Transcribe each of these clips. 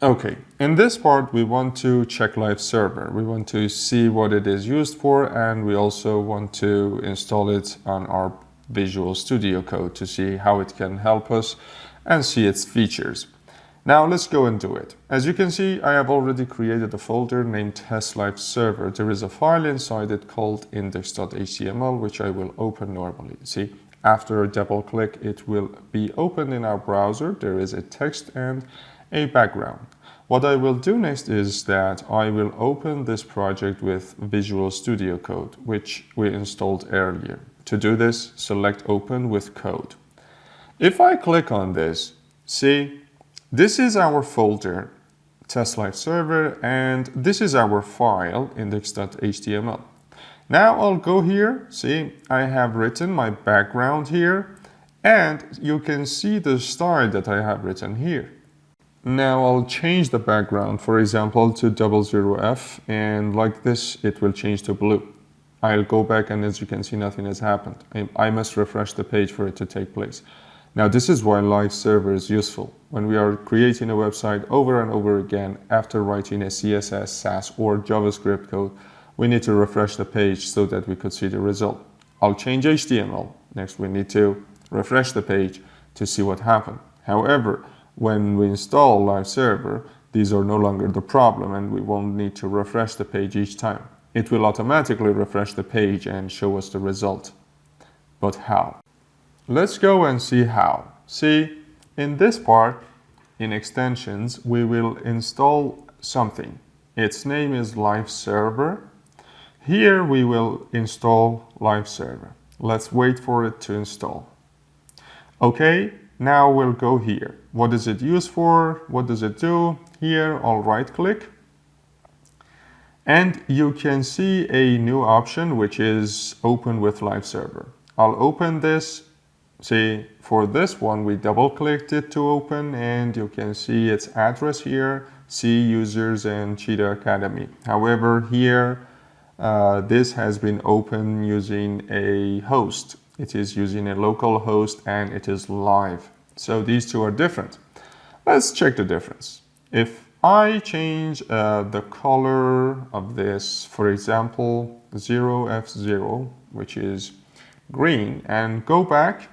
Okay, in this part we want to check live server. We want to see what it is used for, and we also want to install it on our Visual Studio Code to see how it can help us and see its features. Now let's go and do it. As you can see, I have already created a folder named test live server. There is a file inside it called index.html, which I will open normally. See, after a double click, it will be opened in our browser. There is a text and a background. What I will do next is that I will open this project with Visual Studio Code, which we installed earlier. To do this, select Open with Code. If I click on this, see, this is our folder, Test Live Server, and this is our file, index.html. Now I'll go here, see, I have written my background here, and you can see the style that I have written here. Now I'll change the background, for example, to 00F, and like this, it will change to blue. I'll go back, and as you can see, nothing has happened. I must refresh the page for it to take place. Now this is why live server is useful. When we are creating a website over and over again, after writing a CSS, SASS, or JavaScript code, we need to refresh the page so that we could see the result. I'll change HTML. Next, we need to refresh the page to see what happened. However, when we install live server, these are no longer the problem, and we won't need to refresh the page each time. It will automatically refresh the page and show us the result. But how? Let's go and see how. See, in this part, in extensions, we will install something. Its name is live server. Here we will install live server. Let's wait for it to install. Okay, now we'll go here. What is it used for? What does it do? Here, I'll right click. And you can see a new option, which is open with live server. I'll open this. See, for this one, we double clicked it to open, and you can see its address here, see users and Cheetah Academy. However, here, this has been opened using a host. It is using a local host, and it is live. So these two are different. Let's check the difference. If I change the color of this, for example, 0F0, which is green, and go back,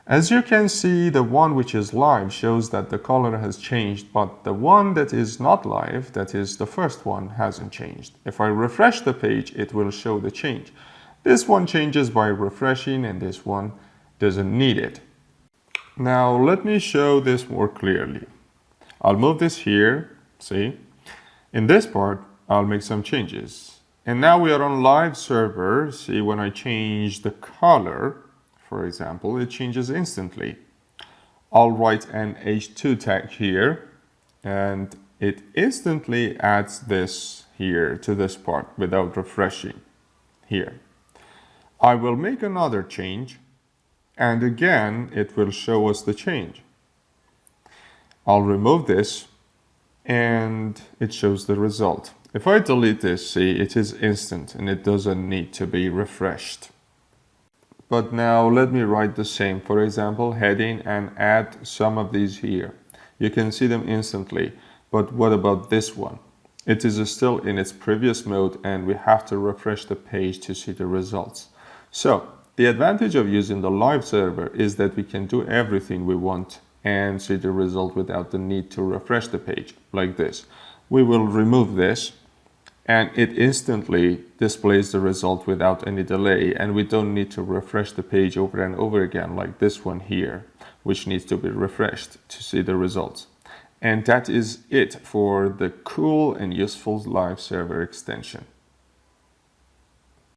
as you can see, the one which is live shows that the color has changed, but the one that is not live, that is the first one, hasn't changed. If I refresh the page, it will show the change. This one changes by refreshing, and this one doesn't need it. Now let me show this more clearly. I'll move this here, see? In this part, I'll make some changes. And now we are on live server. See, when I change the color, for example, it changes instantly. I'll write an H2 tag here, and it instantly adds this here to this part without refreshing here. I will make another change, and again, it will show us the change. I'll remove this, and it shows the result. If I delete this, see, it is instant, and it doesn't need to be refreshed. But now let me write the same, for example, heading, and add some of these here. You can see them instantly, but what about this one? It is still in its previous mode, and we have to refresh the page to see the results. So the advantage of using the live server is that we can do everything we want and see the result without the need to refresh the page, like this. We will remove this, and it instantly displays the result without any delay, and we don't need to refresh the page over and over again like this one here, which needs to be refreshed to see the results. And that is it for the cool and useful live server extension.